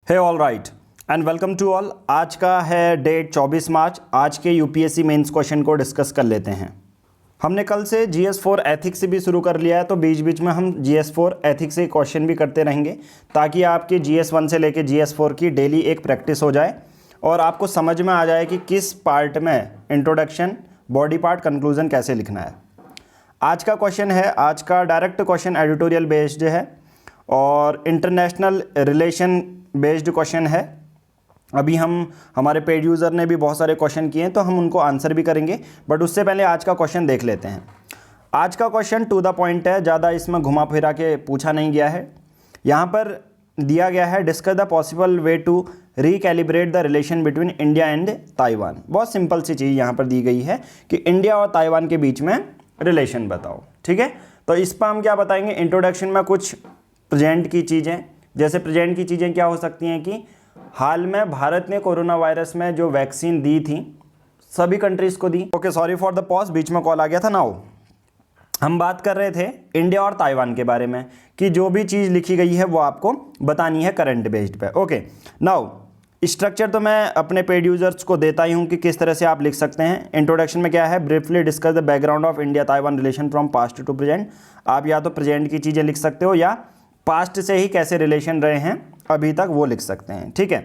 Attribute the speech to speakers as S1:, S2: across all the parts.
S1: Hey all right and welcome to all. आज का है डेट 24 मार्च। आज के यूपीएससी मेंस क्वेश्चन को डिस्कस कर लेते हैं। हमने कल से GS4 एथिक्स से भी शुरू कर लिया है, तो बीच बीच में हम GS4 एथिक्स से क्वेश्चन भी करते रहेंगे ताकि आपके GS1 से लेके GS4 की डेली एक प्रैक्टिस हो जाए और आपको समझ में आ जाए कि किस पार्ट में इंट्रोडक्शन, बॉडी पार्ट, कंक्लूजन कैसे लिखना है। आज का क्वेश्चन है, आज का डायरेक्ट क्वेश्चन एडिटोरियल बेस्ड है और इंटरनेशनल रिलेशन बेस्ड क्वेश्चन है। अभी हमारे पेड यूज़र ने भी बहुत सारे क्वेश्चन किए हैं तो हम उनको आंसर भी करेंगे, बट उससे पहले आज का क्वेश्चन देख लेते हैं। आज का क्वेश्चन टू द पॉइंट है, ज़्यादा इसमें घुमा फिरा के पूछा नहीं गया है। यहाँ पर दिया गया है discuss the possible way to recalibrate the relation between India and Taiwan. बहुत सिंपल सी चीज़ यहाँ पर दी गई है कि इंडिया और ताइवान के बीच में रिलेशन बताओ। ठीक है, तो इस पर हम क्या बताएंगे, इंट्रोडक्शन में कुछ प्रेजेंट की चीज़ें, जैसे प्रेजेंट की चीज़ें क्या हो सकती हैं कि हाल में भारत ने कोरोना वायरस में जो वैक्सीन दी थी सभी कंट्रीज़ को दी। Okay, sorry for the pause, बीच में कॉल आ गया था। नाउ हम बात कर रहे थे इंडिया और ताइवान के बारे में कि जो भी चीज़ लिखी गई है वो आपको बतानी है करंट बेस्ड पे। ओके, नाउ स्ट्रक्चर तो मैं अपने पेड यूजर्स को देता ही हूँ कि किस तरह से आप लिख सकते हैं। इंट्रोडक्शन में क्या है, briefly discuss the background of India Taiwan relation from past to present. आप या तो प्रेजेंट की चीज़ें लिख सकते हो या पास्ट से ही कैसे रिलेशन रहे हैं अभी तक वो लिख सकते हैं। ठीक है,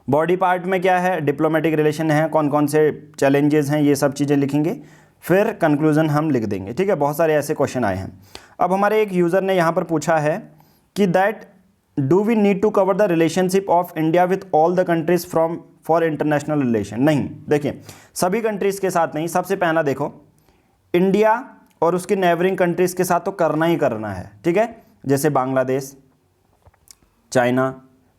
S1: बॉडी पार्ट में क्या है, डिप्लोमेटिक रिलेशन है, कौन कौन से चैलेंजेस हैं, ये सब चीज़ें लिखेंगे, फिर कंक्लूजन हम लिख देंगे। ठीक है, बहुत सारे ऐसे क्वेश्चन आए हैं। अब हमारे एक यूज़र ने यहाँ पर पूछा है कि that do we need to cover the relationship of India with all the countries from for international relation. नहीं, देखिए सभी कंट्रीज़ के साथ नहीं। सबसे पहला देखो, इंडिया और उसकी नेबरिंग कंट्रीज़ के साथ तो करना ही करना है। ठीक है, जैसे Bangladesh, China,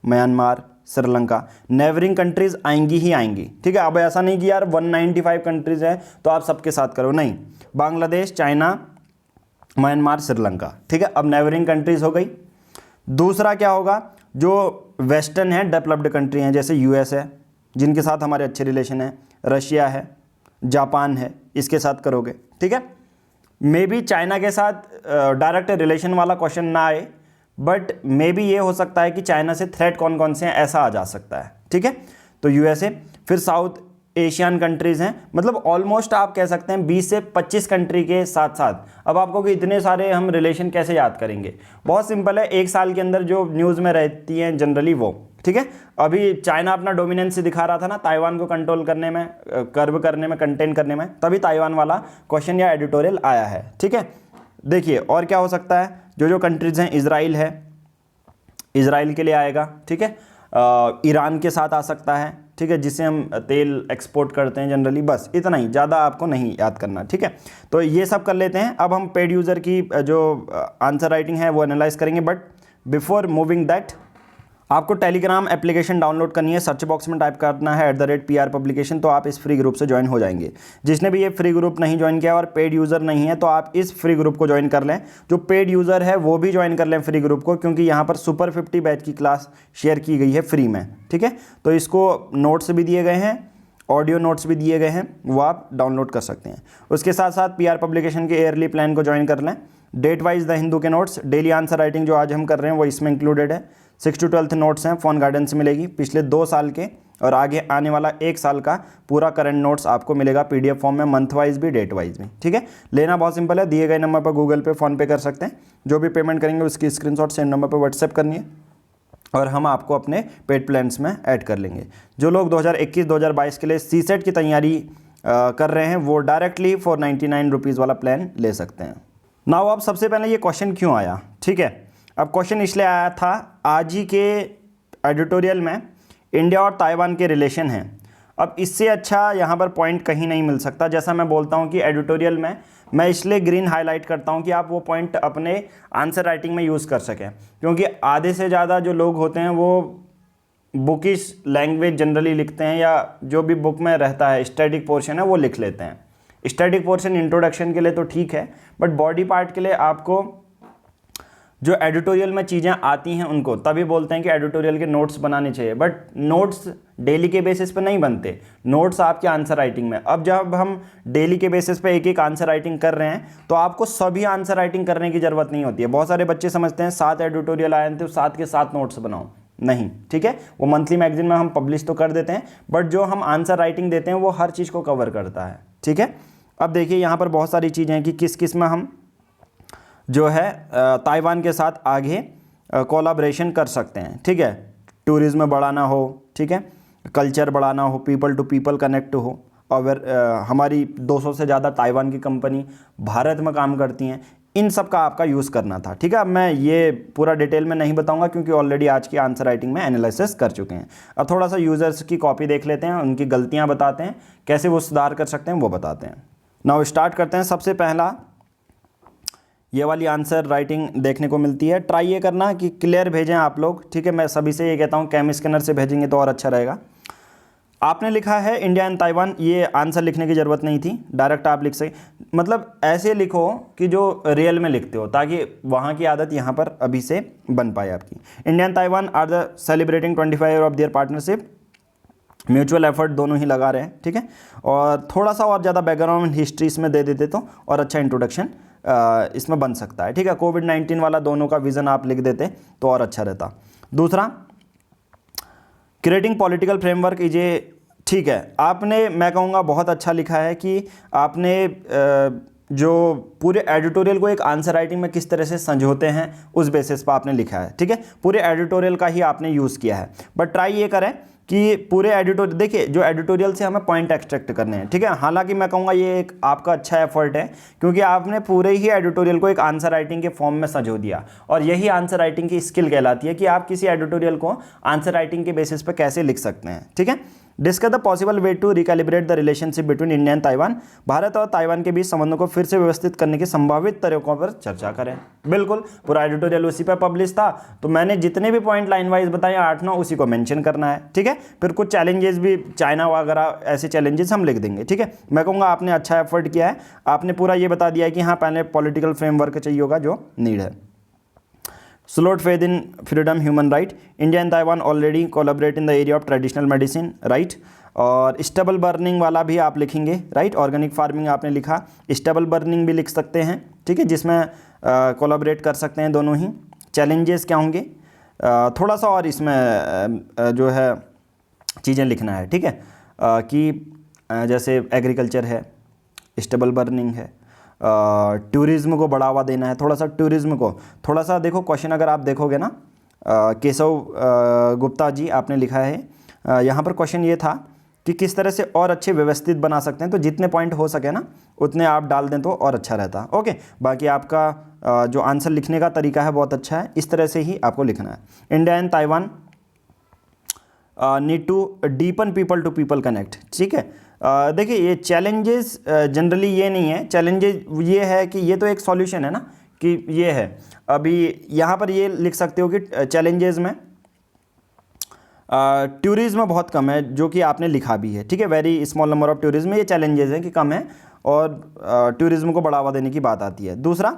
S1: Myanmar, Sri Lanka, neighbouring countries आएंगी ही आएंगी। ठीक है, अब ऐसा नहीं कि यार 195 कंट्रीज़ हैं तो आप सबके साथ करो, नहीं। Bangladesh, China, Myanmar, Sri Lanka. ठीक है, अब नेबरिंग कंट्रीज़ हो गई। दूसरा क्या होगा, जो वेस्टर्न है, डेवलप्ड कंट्री हैं, जैसे US है जिनके साथ हमारे अच्छे रिलेशन है, रशिया है, जापान है, इसके साथ करोगे। ठीक है, मे बी चाइना के साथ डायरेक्ट रिलेशन वाला क्वेश्चन ना आए, बट मे बी ये हो सकता है कि चाइना से थ्रेट कौन कौन से हैं ऐसा आ जा सकता है। ठीक है, तो USA, फिर साउथ एशियन कंट्रीज़ हैं, मतलब ऑलमोस्ट आप कह सकते हैं 20 से 25 कंट्री के साथ साथ। अब आपको कि इतने सारे हम रिलेशन कैसे याद करेंगे, बहुत सिंपल है, एक साल के अंदर जो न्यूज़ में रहती हैं जनरली वो। ठीक है, अभी चाइना अपना डोमिनेंस दिखा रहा था ना ताइवान को कंट्रोल करने में, कर्व करने में, कंटेन करने में, तभी ताइवान वाला क्वेश्चन या एडिटोरियल आया है। ठीक है, देखिए और क्या हो सकता है, जो कंट्रीज़ हैं, इजराइल है, इजराइल के लिए आएगा। ठीक है, ईरान के साथ आ सकता है। ठीक है, जिसे हम तेल एक्सपोर्ट करते हैं जनरली, बस इतना ही, ज़्यादा आपको नहीं याद करना। ठीक है, तो ये सब कर लेते हैं। अब हम पेड यूज़र की जो आंसर राइटिंग है वो एनालाइज करेंगे, बट बिफोर मूविंग दैट आपको टेलीग्राम एप्लीकेशन डाउनलोड करनी है। सर्च बॉक्स में टाइप करना है @PR पब्लिकेशन, तो आप इस फ्री ग्रुप से ज्वाइन हो जाएंगे। जिसने भी ये फ्री ग्रुप नहीं ज्वाइन किया और पेड यूज़र नहीं है तो आप इस फ्री ग्रुप को ज्वाइन कर लें। जो पेड यूज़र है वो भी ज्वाइन कर लें फ्री ग्रुप को, क्योंकि यहाँ पर सुपर 50 बैच की क्लास शेयर की गई है फ्री में। ठीक है, तो इसको नोट्स भी दिए गए हैं, ऑडियो नोट्स भी दिए गए हैं, वो आप डाउनलोड कर सकते हैं। उसके साथ साथ PR पब्लिकेशन के ईयरली प्लान को ज्वाइन कर लें। डेट वाइज द हिंदू के नोट्स, डेली आंसर राइटिंग जो आज हम कर रहे हैं वो इसमें इंक्लूडेड है। 6 to 12th नोट्स हैं, फ़ोन गाइडेंस मिलेगी, पिछले 2 साल के और आगे आने वाला 1 साल का पूरा करंट नोट्स आपको मिलेगा PDF फॉर्म में, मंथ वाइज भी, डेट वाइज भी। ठीक है, लेना बहुत सिंपल है, दिए गए नंबर पर गूगल पे, फ़ोन पे कर सकते हैं। जो भी पेमेंट करेंगे उसकी स्क्रीनशॉट सेम नंबर पर व्हाट्सएप करनी है और हम आपको अपने पेड प्लान्स में ऐड कर लेंगे। जो लोग 2021-2022 के लिए CSET की तैयारी कर रहे हैं वो डायरेक्टली 499 रुपीज़ वाला प्लान ले सकते हैं। नाउ अब सबसे पहले ये क्वेश्चन क्यों आया। ठीक है, अब क्वेश्चन इसलिए आया था, आज ही के एडिटोरियल में इंडिया और ताइवान के रिलेशन हैं। अब इससे अच्छा यहाँ पर पॉइंट कहीं नहीं मिल सकता। जैसा मैं बोलता हूँ कि एडिटोरियल में मैं इसलिए ग्रीन हाईलाइट करता हूँ कि आप वो पॉइंट अपने आंसर राइटिंग में यूज़ कर सकें, क्योंकि आधे से ज़्यादा जो लोग होते हैं वो बुकिश लैंग्वेज जनरली लिखते हैं, या जो भी बुक में रहता है स्टैटिक पोर्शन है वो लिख लेते हैं। स्टैटिक पोर्शन इंट्रोडक्शन के लिए तो ठीक है, बट बॉडी पार्ट के लिए आपको जो एडिटोरियल में चीज़ें आती हैं उनको तभी बोलते हैं कि एडिटोरियल के नोट्स बनाने चाहिए, बट नोट्स डेली के बेसिस पे नहीं बनते, नोट्स आपके आंसर राइटिंग में। अब जब हम डेली के बेसिस पे एक एक आंसर राइटिंग कर रहे हैं तो आपको सभी आंसर राइटिंग करने की ज़रूरत नहीं होती है। बहुत सारे बच्चे समझते हैं 7 एडिटोरियल आए थे तो 7 के 7 नोट्स बनाओ, नहीं, ठीक है। वो मंथली मैगजीन में हम पब्लिश तो कर देते हैं, बट जो हम आंसर राइटिंग देते हैं वो हर चीज़ को कवर करता है, ठीक है। अब देखिए यहाँ पर बहुत सारी चीज़ें हैं कि किस किस में हम जो है ताइवान के साथ आगे कोलाब्रेशन कर सकते हैं, ठीक है। टूरिज्म बढ़ाना हो, ठीक है, कल्चर बढ़ाना हो, पीपल टू पीपल कनेक्ट हो, और हमारी 200 से ज़्यादा ताइवान की कंपनी भारत में काम करती हैं, इन सब का आपका यूज़ करना था, ठीक है। अब मैं ये पूरा डिटेल में नहीं बताऊंगा क्योंकि ऑलरेडी आज की आंसर राइटिंग में एनालिसिस कर चुके हैं। अब थोड़ा सा यूज़र्स की कॉपी देख लेते हैं, उनकी गलतियां बताते हैं, कैसे वो सुधार कर सकते हैं वो बताते हैं। नाउ स्टार्ट करते हैं। सबसे पहला ये वाली आंसर राइटिंग देखने को मिलती है। ट्राई ये करना कि क्लियर भेजें आप लोग, ठीक है। मैं सभी से ये कहता हूँ कैम स्कैनर से भेजेंगे तो और अच्छा रहेगा। आपने लिखा है इंडिया एंड ताइवान, ये आंसर लिखने की ज़रूरत नहीं थी, डायरेक्ट आप लिख सके, मतलब ऐसे लिखो कि जो रियल में लिखते हो, ताकि वहाँ की आदत यहाँ पर अभी से बन पाए आपकी। India and Taiwan are the celebrating 25 year of their partnership, mutual effort दोनों ही लगा रहे हैं, ठीक है। और थोड़ा सा और ज़्यादा बैकग्राउंड हिस्ट्री इसमें दे देते तो और अच्छा इंट्रोडक्शन इसमें बन सकता है, ठीक है। कोविड-19 वाला दोनों का विज़न आप लिख देते तो और अच्छा रहता। दूसरा, creating political framework is a, ठीक है, आपने मैं कहूँगा बहुत अच्छा लिखा है कि आपने जो पूरे एडिटोरियल को एक आंसर राइटिंग में किस तरह से संजोते हैं उस बेसिस पर आपने लिखा है, ठीक है। पूरे एडिटोरियल का ही आपने यूज़ किया है, बट ट्राई ये करें कि पूरे एडिटोरियल, देखिए जो एडिटोरियल से हमें पॉइंट एक्सट्रैक्ट करने हैं, ठीक है। हालांकि मैं कहूँगा ये एक आपका अच्छा एफर्ट है क्योंकि आपने पूरे ही एडिटोरियल को एक आंसर राइटिंग के फॉर्म में संजो दिया, और यही आंसर राइटिंग की स्किल कहलाती है कि आप किसी एडिटोरियल को आंसर राइटिंग के बेसिस पर कैसे लिख सकते हैं, ठीक है। Discuss the possible way to recalibrate the relationship between India and Taiwan, Bharat और ताइवान के बीच संबंधों को फिर से व्यवस्थित करने के संभावित तरीकों पर चर्चा करें। बिल्कुल, पूरा एडिटोरियल उसी पर पब्लिश था, तो मैंने जितने भी पॉइंट लाइन वाइज बताए 8-9 उसी को मेंशन करना है, ठीक है। फिर कुछ चैलेंजेस भी, चाइना वगैरह ऐसे चैलेंजेस हम लिख देंगे, ठीक है। मैं कहूँगा आपने अच्छा एफर्ट किया है, आपने पूरा ये बता दिया है कि हाँ पहले पॉलिटिकल फ्रेमवर्क चाहिए होगा जो नीड है। Slowed faith in freedom, human right. India and Taiwan already collaborate in the area of traditional medicine, right? और स्टेबल बर्निंग वाला भी आप लिखेंगे, राइट। ऑर्गेनिक फार्मिंग आपने लिखा, स्टेबल बर्निंग भी लिख सकते हैं, ठीक है, जिसमें कोलैबोरेट कर सकते हैं दोनों ही। चैलेंजेस क्या होंगे, थोड़ा सा और इसमें जो है चीज़ें लिखना है, ठीक है, कि जैसे एग्रीकल्चर है, स्टेबल बर्निंग है, टूरिज़्म को बढ़ावा देना है, थोड़ा सा टूरिज़्म को थोड़ा सा देखो। क्वेश्चन अगर आप देखोगे ना, केशव गुप्ता जी आपने लिखा है, यहाँ पर क्वेश्चन ये था कि किस तरह से और अच्छे व्यवस्थित बना सकते हैं, तो जितने पॉइंट हो सके ना उतने आप डाल दें तो और अच्छा रहता। ओके, बाकी आपका जो आंसर लिखने का तरीका है बहुत अच्छा है, इस तरह से ही आपको लिखना है। India and Taiwan need to deepen people to people connect, ठीक है। देखिए ये चैलेंजेस जनरली ये नहीं है, चैलेंजेस ये है कि ये तो एक सॉल्यूशन है ना, कि ये है। अभी यहाँ पर ये लिख सकते हो कि चैलेंजेस में टूरिज़्म बहुत कम है, जो कि आपने लिखा भी है, ठीक है। Very small number of tourism, ये चैलेंजेस हैं कि कम है, और टूरिज़्म को बढ़ावा देने की बात आती है। दूसरा,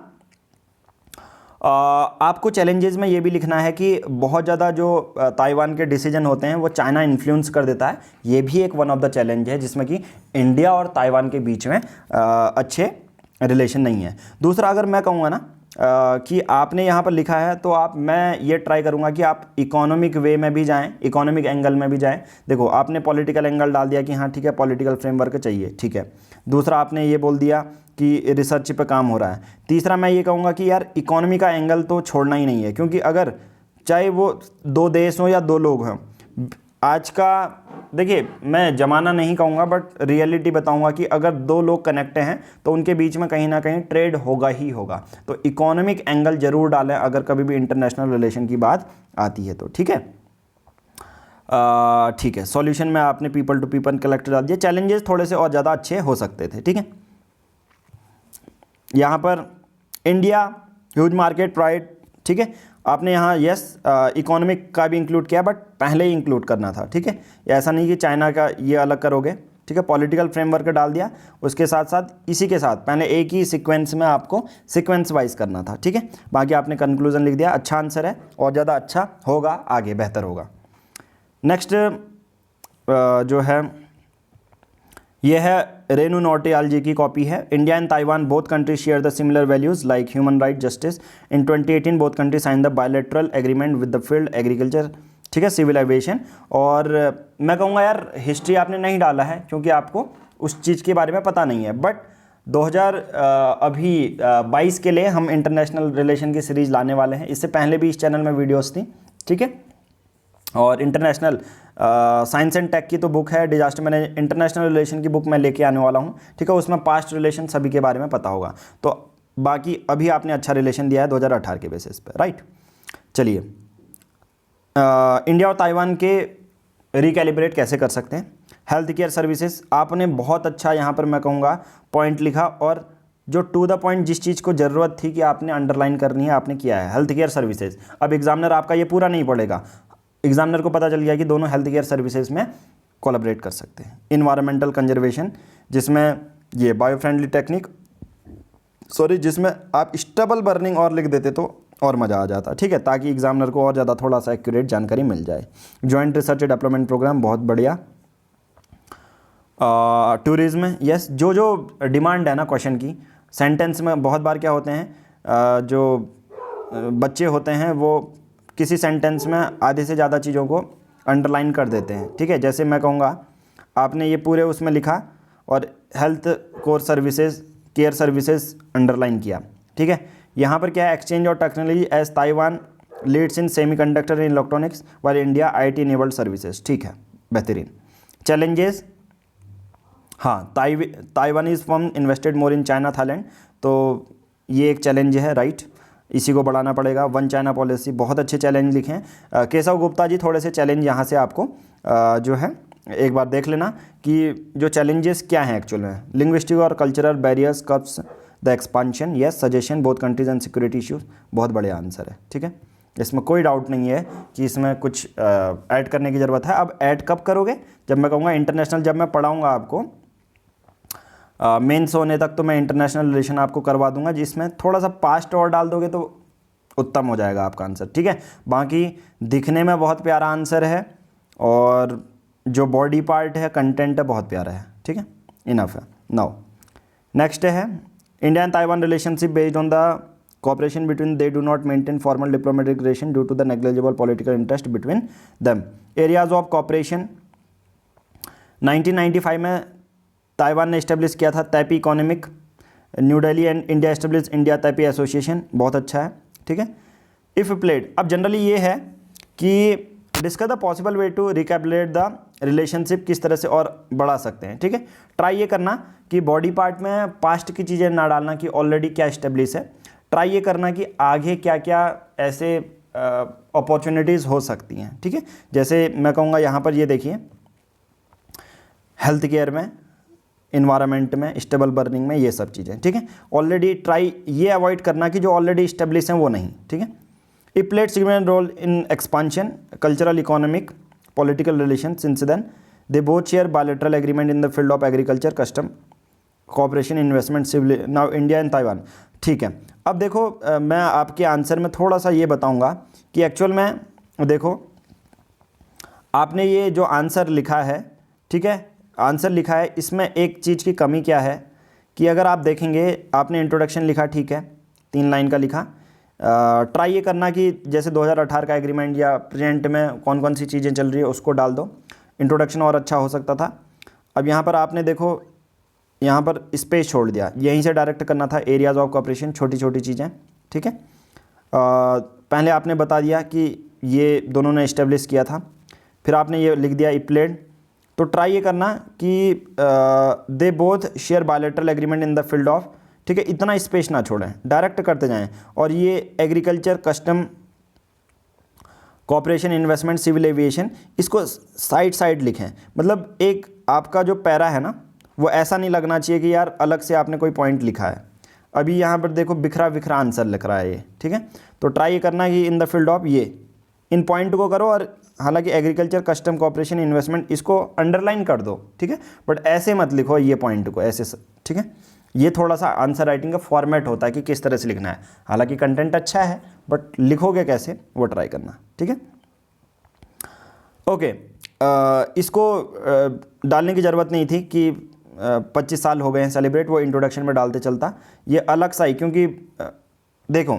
S1: आपको चैलेंजेस में ये भी लिखना है कि बहुत ज़्यादा जो ताइवान के डिसीजन होते हैं वो चाइना इन्फ्लुएंस कर देता है, ये भी एक वन ऑफ द चैलेंज है जिसमें कि इंडिया और ताइवान के बीच में अच्छे रिलेशन नहीं है। दूसरा, अगर मैं कहूँगा ना कि आपने यहाँ पर लिखा है, तो मैं ये ट्राई करूँगा कि आप इकोनॉमिक वे में भी जाएं, इकोनॉमिक एंगल में भी जाएं। देखो आपने पॉलिटिकल एंगल डाल दिया कि हाँ ठीक है पॉलिटिकल फ्रेमवर्क चाहिए, ठीक है। दूसरा, आपने ये बोल दिया कि रिसर्च पे काम हो रहा है। तीसरा, मैं ये कहूँगा कि यार इकोनॉमी का एंगल तो छोड़ना ही नहीं है, क्योंकि अगर चाहे वो 2 देश हों या 2 लोग हों, आज का देखिए मैं ज़माना नहीं कहूँगा बट रियलिटी बताऊँगा कि अगर 2 लोग कनेक्ट हैं तो उनके बीच में कहीं ना कहीं ट्रेड होगा ही होगा। तो इकोनॉमिक एंगल ज़रूर डालें अगर कभी भी इंटरनेशनल रिलेशन की बात आती है तो, ठीक है। ठीक है, सॉल्यूशन में आपने पीपल टू पीपल कलेक्ट डाल दिया। चैलेंजेस थोड़े से और ज़्यादा अच्छे हो सकते थे, ठीक है। यहाँ पर इंडिया ह्यूज मार्केट प्राइड, ठीक है, आपने यहाँ यस इकोनॉमिक का भी इंक्लूड किया बट पहले ही इंक्लूड करना था, ठीक है। ऐसा नहीं कि चाइना का ये अलग करोगे, ठीक है। पॉलिटिकल फ्रेमवर्क डाल दिया, उसके साथ साथ इसी के साथ पहले एक ही सीक्वेंस में आपको सीक्वेंस वाइज करना था, ठीक है। बाकी आपने कंक्लूजन लिख दिया, अच्छा आंसर है और ज़्यादा अच्छा होगा, आगे बेहतर होगा। नेक्स्ट जो है ये है रेनू नोटियाल जी की कॉपी है। India and Taiwan both countries share the similar values like human right justice. In 2018 both countries sign the bilateral agreement with the field agriculture, ठीक है, सिविल एविएशन। और मैं कहूँगा यार हिस्ट्री आपने नहीं डाला है क्योंकि आपको उस चीज़ के बारे में पता नहीं है, बट 2022 के लिए हम इंटरनेशनल रिलेशन की सीरीज़ लाने वाले हैं। इससे पहले भी इस चैनल में वीडियोस थी, ठीक है। और इंटरनेशनल साइंस एंड टेक की तो बुक है डिजास्टर मैनेज, इंटरनेशनल रिलेशन की बुक मैं लेके आने वाला हूँ, ठीक है। उसमें पास्ट रिलेशन सभी के बारे में पता होगा। तो बाकी अभी आपने अच्छा रिलेशन दिया है 2018 के बेसिस पे, राइट। चलिए, इंडिया और ताइवान के रिकैलिब्रेट कैसे कर सकते हैं। हेल्थ केयर सर्विसेज, आपने बहुत अच्छा यहाँ पर मैं कहूँगा पॉइंट लिखा, और जो टू द पॉइंट जिस चीज़ को ज़रूरत थी कि आपने अंडरलाइन करनी है आपने किया है, हेल्थ केयर सर्विसेज। अब एग्जामिनर आपका ये पूरा नहीं पढ़ेगा, एग्जामिनर को पता चल गया कि दोनों हेल्थ केयर सर्विसेज में कोलैबोरेट कर सकते हैं। इन्वायरमेंटल कंजर्वेशन, जिसमें ये बायो फ्रेंडली टेक्निक, जिसमें आप स्टेबल बर्निंग और लिख देते तो और मज़ा आ जाता, ठीक है, ताकि एग्जामिनर को और ज़्यादा थोड़ा सा एक्यूरेट जानकारी मिल जाए। जॉइंट रिसर्च डेवलपमेंट प्रोग्राम, बहुत बढ़िया। टूरिज्म, यस, जो डिमांड है ना क्वेश्चन की, सेंटेंस में बहुत बार क्या होते हैं, जो बच्चे होते हैं वो किसी सेंटेंस में आधे से ज़्यादा चीज़ों को अंडरलाइन कर देते हैं, ठीक है। जैसे मैं कहूँगा आपने ये पूरे उसमें लिखा और health core services care services underline किया, ठीक है। यहाँ पर क्या है, एक्सचेंज और technology as Taiwan leads in semiconductor in electronics while India IT enabled services, ठीक है, बेहतरीन। चैलेंजेस, हाँ, Taiwanese firm invested more in China Thailand, तो ये एक चैलेंज है, राइट, इसी को बढ़ाना पड़ेगा। वन चाइना पॉलिसी, बहुत अच्छे चैलेंज लिखे हैं। केशव गुप्ता जी, थोड़े से चैलेंज यहाँ से आपको जो है एक बार देख लेना कि जो चैलेंजेस क्या हैं एक्चुअल में। लिंग्विस्टिक और cultural barriers cups the expansion, yes, suggestion both countries and security issues, बहुत बढ़िया आंसर है, ठीक है। इसमें कोई डाउट नहीं है कि इसमें कुछ ऐड करने की ज़रूरत है। अब ऐड कब करोगे, जब मैं कहूँगा इंटरनेशनल, जब मैं पढ़ाऊँगा आपको मेंस होने तक, तो मैं इंटरनेशनल रिलेशन आपको करवा दूंगा, जिसमें थोड़ा सा पास्ट और डाल दोगे तो उत्तम हो जाएगा आपका आंसर, ठीक है। बाकी दिखने में बहुत प्यारा आंसर है और जो बॉडी पार्ट है, कंटेंट है, बहुत प्यारा है, ठीक है, इनफ है। नाउ नेक्स्ट है India and Taiwan relationship based on the cooperation between they do not maintain formal diplomatic relation due to the negligible political interest between them. Areas of cooperation, 1995 में Taiwan ने establish किया था Taipei economic, new Delhi and India establish India Taipei association, बहुत अच्छा है, ठीक है। If played, अब जनरली ये है कि discuss the possible way to recapitulate the relationship, किस तरह से और बढ़ा सकते हैं, ठीक है। ट्राई ये करना कि बॉडी पार्ट में पास्ट की चीज़ें ना डालना कि ऑलरेडी क्या इस्टेब्लिश है, ट्राई ये करना कि आगे क्या क्या ऐसे अपॉर्चुनिटीज़ हो सकती हैं, ठीक है। जैसे मैं कहूँगा यहाँ पर ये देखिए, हेल्थ केयर में, इन्वायरमेंट में, स्टेबल बर्निंग में, ये सब चीज़ें, ठीक है। ऑलरेडी ट्राई ये अवॉइड करना कि जो ऑलरेडी इस्टेब्लिश हैं वो नहीं, ठीक है। It played significant role in expansion cultural economic political relation since then they both share bilateral agreement in the field of agriculture, custom, cooperation, investment, civil, now India and Taiwan, ठीक है। अब देखो मैं आपके आंसर में थोड़ा सा ये बताऊंगा कि एक्चुअल में देखो आपने ये जो आंसर लिखा है, ठीक है, आंसर लिखा है, इसमें एक चीज़ की कमी क्या है कि अगर आप देखेंगे आपने इंट्रोडक्शन लिखा, ठीक है, 3 लाइन का लिखा, ट्राई ये करना कि जैसे 2018 का एग्रीमेंट या प्रेजेंट में कौन कौन सी चीज़ें चल रही है उसको डाल दो, इंट्रोडक्शन और अच्छा हो सकता था। अब यहाँ पर आपने देखो यहाँ पर स्पेस छोड़ दिया, यहीं से डायरेक्ट करना था, एरियाज ऑफ कोऑपरेशन, छोटी छोटी चीज़ें, ठीक है। पहले आपने बता दिया कि ये दोनों ने इस्टेब्लिश किया था, फिर आपने ये लिख दिया इप्लेड, तो ट्राई ये करना कि दे both share bilateral agreement in the field of, ठीक है, इतना स्पेस ना छोड़ें, डायरेक्ट करते जाएं। और ये agriculture, custom, cooperation, investment, civil aviation, इसको साइड लिखें। मतलब एक आपका जो पैरा है ना, वो ऐसा नहीं लगना चाहिए कि यार अलग से आपने कोई पॉइंट लिखा है। अभी यहाँ पर देखो बिखरा बिखरा आंसर लिख रहा है ये, ठीक है। तो ट्राई ये करना कि इन द फील्ड ऑफ, ये इन पॉइंट को करो, और हालांकि एग्रीकल्चर, कस्टम, कॉपरेशन, इन्वेस्टमेंट, इसको अंडरलाइन कर दो, ठीक है, बट ऐसे मत लिखो ये पॉइंट को ऐसे, ठीक है। ये थोड़ा सा आंसर राइटिंग का फॉर्मेट होता है कि किस तरह से लिखना है। हालांकि कंटेंट अच्छा है बट लिखोगे कैसे वो ट्राई करना, ठीक है। ओके, इसको डालने की ज़रूरत नहीं थी कि 25 साल हो गए हैं सेलिब्रेट, वो इंट्रोडक्शन में डालते चलता, ये अलग सा ही, क्योंकि देखो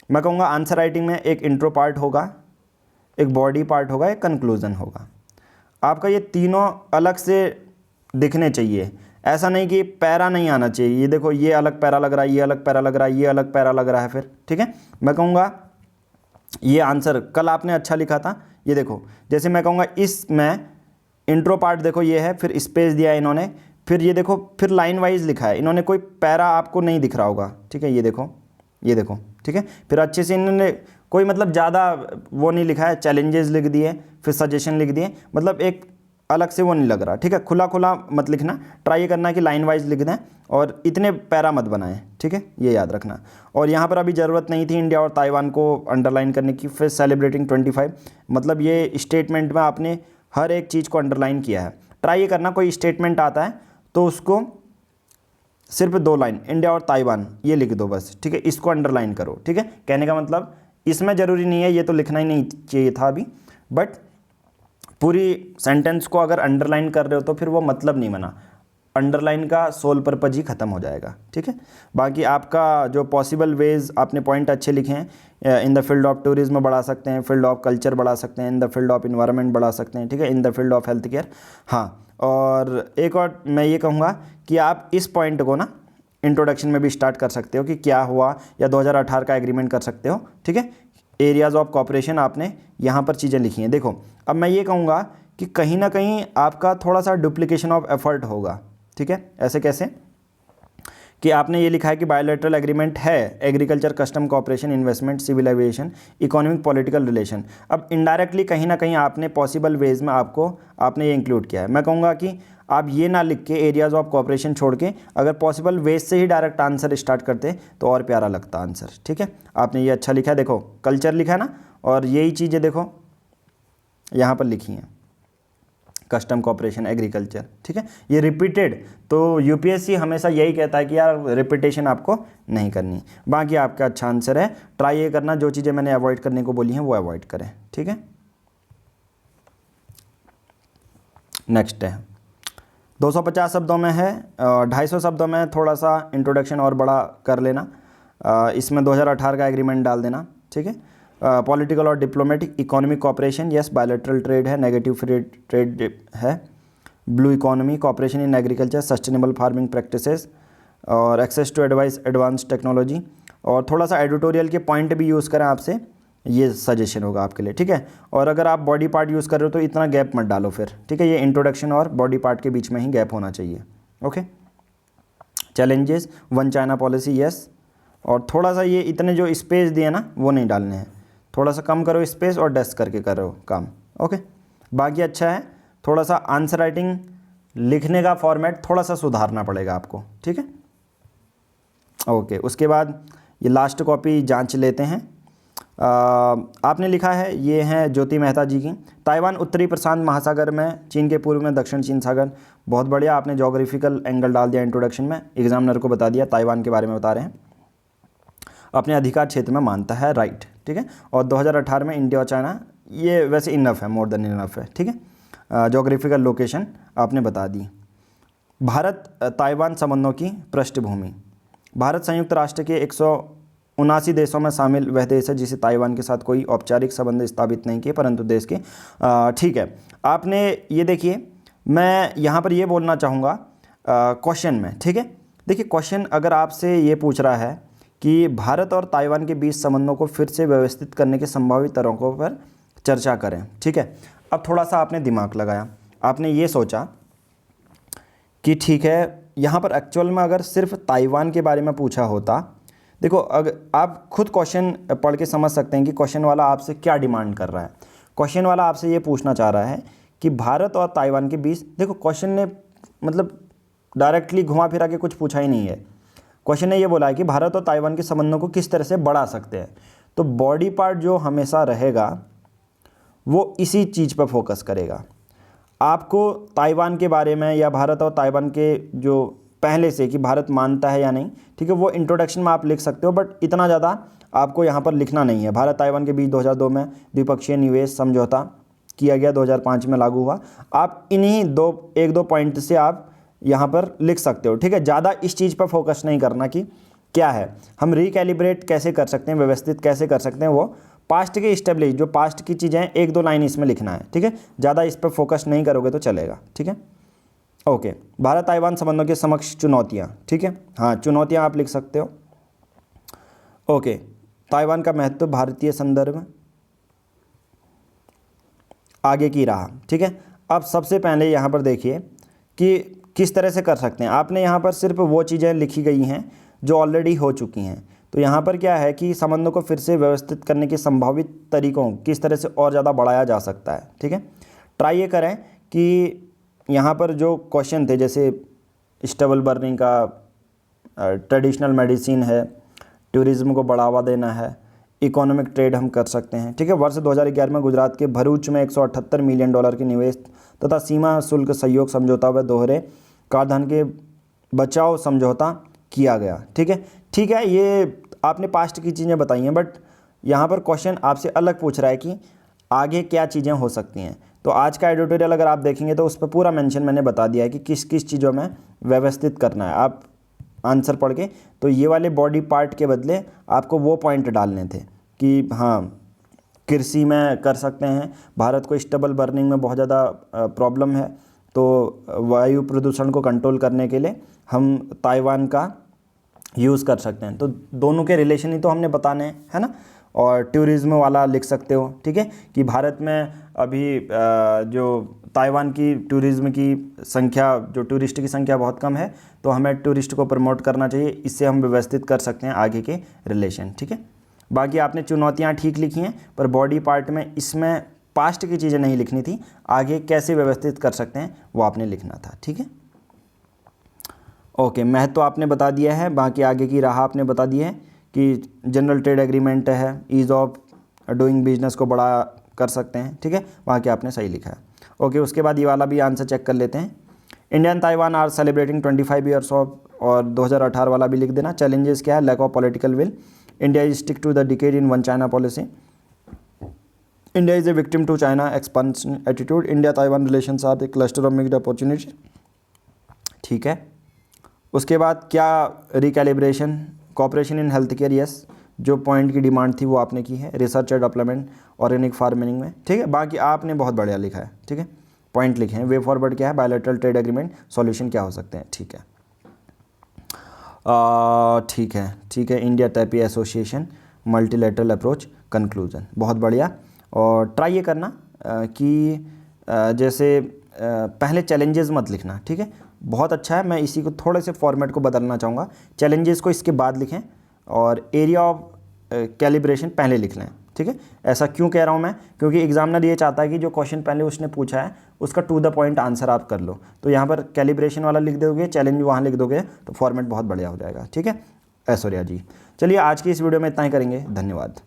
S1: मैं कहूँगा आंसर राइटिंग में एक इंट्रो पार्ट होगा, एक बॉडी पार्ट होगा, एक कंक्लूजन होगा। आपका ये तीनों अलग से दिखने चाहिए, ऐसा नहीं कि पैरा नहीं आना चाहिए। ये देखो, ये अलग पैरा लग रहा है, ये अलग पैरा लग रहा है, ये अलग पैरा लग रहा है, फिर ठीक है। मैं कहूँगा ये आंसर कल आपने अच्छा लिखा था, ये देखो, जैसे मैं कहूँगा इसमें इंट्रो पार्ट देखो ये है, फिर स्पेस दिया है इन्होंने, फिर ये देखो, फिर लाइन वाइज लिखा है इन्होंने, कोई पैरा आपको नहीं दिख रहा होगा, ठीक है। ये देखो, ये देखो, ठीक है। फिर अच्छे से इन्होंने कोई मतलब ज़्यादा वो नहीं लिखा है, चैलेंजेस लिख दिए, फिर सजेशन लिख दिए, मतलब एक अलग से वो नहीं लग रहा, ठीक है। खुला खुला मत लिखना, ट्राई करना कि लाइन वाइज लिख दें और इतने पैरा मत बनाएं, ठीक है, ये याद रखना। और यहाँ पर अभी ज़रूरत नहीं थी इंडिया और ताइवान को अंडरलाइन करने की। फिर सेलिब्रेटिंग 25, मतलब ये स्टेटमेंट में आपने हर एक चीज़ को अंडरलाइन किया है। ट्राई करना, कोई स्टेटमेंट आता है तो उसको सिर्फ 2 लाइन इंडिया और ताइवान ये लिख दो बस, ठीक है, इसको अंडरलाइन करो, ठीक है। कहने का मतलब इसमें ज़रूरी नहीं है, ये तो लिखना ही नहीं चाहिए था अभी, बट पूरी सेंटेंस को अगर अंडरलाइन कर रहे हो तो फिर वो मतलब नहीं बना, अंडरलाइन का सोल पर्पज ही ख़त्म हो जाएगा, ठीक है। बाकी आपका जो पॉसिबल वेज आपने पॉइंट अच्छे लिखे हैं, इन द फील्ड ऑफ टूरिज्म बढ़ा सकते हैं, फील्ड ऑफ कल्चर बढ़ा सकते हैं, इन द फील्ड ऑफ इन्वायरमेंट बढ़ा सकते हैं, ठीक है, इन the field of health care. हाँ, और एक और मैं ये कहूँगा कि आप इस पॉइंट को ना इंट्रोडक्शन में भी स्टार्ट कर सकते हो कि क्या हुआ, या 2018 का एग्रीमेंट कर सकते हो, ठीक है। एरियाज़ ऑफ कॉपरेशन आपने यहाँ पर चीज़ें लिखी हैं। देखो, अब मैं ये कहूँगा कि कहीं ना कहीं आपका थोड़ा सा डुप्लीकेशन ऑफ एफर्ट होगा, ठीक है। ऐसे कैसे कि आपने ये लिखा है कि बायोलैटरल एग्रीमेंट है, agriculture, custom cooperation, investment, civil aviation, economic, political relation. अब इनडायरेक्टली कहीं ना कहीं आपने पॉसिबल वेज में आपने ये इंक्लूड किया है। मैं कहूँगा कि आप ये ना लिख के एरियाज ऑफ कॉपरेशन छोड़ के अगर पॉसिबल वेज से ही डायरेक्ट आंसर स्टार्ट करते तो और प्यारा लगता आंसर, ठीक है। आपने ये अच्छा लिखा है, देखो कल्चर लिखा है ना, और यही चीज़ें देखो यहाँ पर लिखी हैं, कस्टम कॉपरेशन, एग्रीकल्चर, ठीक है। ये रिपीटेड, तो यूपीएससी हमेशा यही कहता है कि यार रिपीटेशन आपको नहीं करनी। बाकी आपका अच्छा आंसर है, ट्राई ये करना, जो चीज़ें मैंने अवॉइड करने को बोली हैं वो अवॉइड करें, ठीक है। नेक्स्ट है 250 शब्दों में है, 250 शब्दों में थोड़ा सा इंट्रोडक्शन और बड़ा कर लेना, इसमें 2018 का एग्रीमेंट डाल देना, ठीक है। पॉलिटिकल और diplomatic, economic cooperation, yes, bilateral trade है, नेगेटिव फ्री ट्रेड है, blue economy, cooperation in agriculture, sustainable farming practices, और access to advice, advance technology. और थोड़ा सा एडिटोरियल के पॉइंट भी यूज़ करें आपसे, ये सजेशन होगा आपके लिए, ठीक है। और अगर आप बॉडी पार्ट यूज़ कर रहे हो तो इतना गैप मत डालो फिर, ठीक है। ये इंट्रोडक्शन और बॉडी पार्ट के बीच में ही गैप होना चाहिए, okay. Challenges, one China policy, yes, और थोड़ा सा ये इतने जो स्पेस दिए ना वो नहीं डालने हैं, थोड़ा सा कम करो स्पेस और डेस्क करके करो काम, ओके। बाकी अच्छा है, थोड़ा सा आंसर राइटिंग लिखने का फॉर्मेट थोड़ा सा सुधारना पड़ेगा आपको, ठीक है, ओके। उसके बाद ये लास्ट कॉपी जांच लेते हैं। आपने लिखा है, ये हैं ज्योति मेहता जी की, ताइवान उत्तरी प्रशांत महासागर में, चीन के पूर्व में दक्षिण चीन सागर। बहुत बढ़िया, आपने जोग्राफिकल एंगल डाल दिया इंट्रोडक्शन में, एग्जामिनर को बता दिया, ताइवान के बारे में बता रहे हैं, अपने अधिकार क्षेत्र में मानता है, राइट, ठीक है। और 2018 में इंडिया और चाइना, ये वैसे इनफ है, मोर देन इनफ है, ठीक है। जोग्राफिकल लोकेशन आपने बता दी। भारत ताइवान संबंधों की पृष्ठभूमि, भारत संयुक्त राष्ट्र के 179 देशों में शामिल वह देश है जिसे ताइवान के साथ कोई औपचारिक संबंध स्थापित नहीं किए, परंतु देश के, ठीक है। आपने ये देखिए, मैं यहाँ पर ये बोलना चाहूँगा क्वेश्चन में, ठीक है। देखिए क्वेश्चन अगर आपसे ये पूछ रहा है कि भारत और ताइवान के बीच संबंधों को फिर से व्यवस्थित करने के संभावित तरीकों पर चर्चा करें, ठीक है। अब थोड़ा सा आपने दिमाग लगाया, आपने ये सोचा कि ठीक है, यहाँ पर एक्चुअल में अगर सिर्फ ताइवान के बारे में पूछा होता, देखो अगर आप खुद क्वेश्चन पढ़ के समझ सकते हैं कि क्वेश्चन वाला आपसे क्या डिमांड कर रहा है। क्वेश्चन वाला आपसे ये पूछना चाह रहा है कि भारत और ताइवान के बीच, देखो क्वेश्चन ने मतलब डायरेक्टली घुमा फिरा के कुछ पूछा ही नहीं है। क्वेश्चन ने ये बोला है कि भारत और ताइवान के संबंधों को किस तरह से बढ़ा सकते हैं, तो बॉडी पार्ट जो हमेशा रहेगा वो इसी चीज़ पर फोकस करेगा। आपको ताइवान के बारे में या भारत और ताइवान के जो पहले से कि भारत मानता है या नहीं, ठीक है, वो इंट्रोडक्शन में आप लिख सकते हो, बट इतना ज़्यादा आपको यहाँ पर लिखना नहीं है। भारत ताइवान के बीच 2002 में द्विपक्षीय निवेश समझौता किया गया, 2005 में लागू हुआ। आप इन्हीं एक दो पॉइंट से आप यहाँ पर लिख सकते हो, ठीक है। ज़्यादा इस चीज़ पर फोकस नहीं करना कि क्या है, हम रिकैलिब्रेट कैसे कर सकते हैं, व्यवस्थित कैसे कर सकते हैं, वो पास्ट के इस्टेब्लिश, जो पास्ट की चीज़ें हैं, 1-2 लाइन इसमें लिखना है, ठीक है। ज़्यादा इस पर फोकस नहीं करोगे तो चलेगा, ठीक है। ओके, भारत ताइवान संबंधों के समक्ष चुनौतियाँ, ठीक है। हाँ, चुनौतियाँ आप लिख सकते हो। ओके, ताइवान का महत्व भारतीय संदर्भ, आगे की राह, ठीक है। अब सबसे पहले यहाँ पर देखिए कि किस तरह से कर सकते हैं। आपने यहाँ पर सिर्फ वो चीज़ें लिखी गई हैं जो ऑलरेडी हो चुकी हैं। तो यहाँ पर क्या है कि संबंधों को फिर से व्यवस्थित करने के संभावित तरीकों किस तरह से और ज़्यादा बढ़ाया जा सकता है, ठीक है। ट्राई ये करें कि यहाँ पर जो क्वेश्चन थे, जैसे स्टेबल बर्निंग का, ट्रेडिशनल मेडिसिन है, टूरिज्म को बढ़ावा देना है, इकोनॉमिक ट्रेड हम कर सकते हैं, ठीक है। वर्ष 2011 में गुजरात के भरूच में $178 मिलियन के निवेश तथा सीमा शुल्क सहयोग समझौता व दोहरे कराधान के बचाव समझौता किया गया, ठीक है। ठीक है, ये आपने पास्ट की चीज़ें बताई हैं, बट यहाँ पर क्वेश्चन आपसे अलग पूछ रहा है कि आगे क्या चीज़ें हो सकती हैं। तो आज का एडिटोरियल अगर आप देखेंगे तो उस पर पूरा मेंशन मैंने बता दिया है कि किस किस चीज़ों में व्यवस्थित करना है। आप आंसर पढ़ के तो ये वाले बॉडी पार्ट के बदले आपको वो पॉइंट डालने थे कि हाँ, कृषि में कर सकते हैं, भारत को स्टेबल बर्निंग में बहुत ज़्यादा प्रॉब्लम है, तो वायु प्रदूषण को कंट्रोल करने के लिए हम ताइवान का यूज़ कर सकते हैं। तो दोनों के रिलेशन ही तो हमने बताने हैं, है ना। और टूरिज़्म वाला लिख सकते हो, ठीक है, कि भारत में अभी जो ताइवान की टूरिज़्म की संख्या, जो टूरिस्ट की संख्या बहुत कम है, तो हमें टूरिस्ट को प्रमोट करना चाहिए। इससे हम व्यवस्थित कर सकते हैं आगे के रिलेशन, ठीक है। बाकी आपने चुनौतियाँ ठीक लिखी हैं, पर बॉडी पार्ट में इसमें पास्ट की चीज़ें नहीं लिखनी थी, आगे कैसे व्यवस्थित कर सकते हैं वो आपने लिखना था, ठीक है। ओके, महत्व आपने बता दिया है, बाकी आगे की राह आपने बता दी है कि जनरल ट्रेड एग्रीमेंट है, ईज़ ऑफ डूइंग बिजनेस को बड़ा कर सकते हैं, ठीक है, बाकी आपने सही लिखा है। ओके, उसके बाद ये वाला भी आंसर चेक कर लेते हैं। India and Taiwan are celebrating 25 years of, और 2018 वाला भी लिख देना। चैलेंजेस क्या है? Lack of political will, India is stick to the decade in one China policy, India is a victim to China expansion attitude, India Taiwan relations are the cluster of mixed opportunity, ठीक है। उसके बाद क्या recalibration, cooperation in health care, yes, जो point की demand थी वो आपने की है। Research and development, organic farming में, ठीक है। बाकी आपने बहुत बढ़िया लिखा है, ठीक है, पॉइंट लिखे हैं। वे फॉरवर्ड क्या है? बायलैटरल ट्रेड एग्रीमेंट, सॉल्यूशन क्या हो सकते हैं, ठीक है। ठीक है, India Taipei association, multilateral approach, conclusion, बहुत बढ़िया। और ट्राई ये करना कि जैसे पहले चैलेंजेस मत लिखना, ठीक है, बहुत अच्छा है। मैं इसी को थोड़े से फॉर्मेट को बदलना चाहूँगा, चैलेंजेस को इसके बाद लिखें और एरिया ऑफ कैलिब्रेशन पहले लिख लें, ठीक है। ऐसा क्यों कह रहा हूँ मैं? क्योंकि एग्जामिनर ये चाहता है कि जो क्वेश्चन पहले उसने पूछा है उसका टू द पॉइंट आंसर आप कर लो। तो यहाँ पर कैलिब्रेशन वाला लिख दोगे, चैलेंज वहाँ लिख दोगे, तो फॉर्मेट बहुत बढ़िया हो जाएगा, ठीक है। ऐश्वर्या जी, चलिए आज की इस वीडियो में इतना ही करेंगे, धन्यवाद।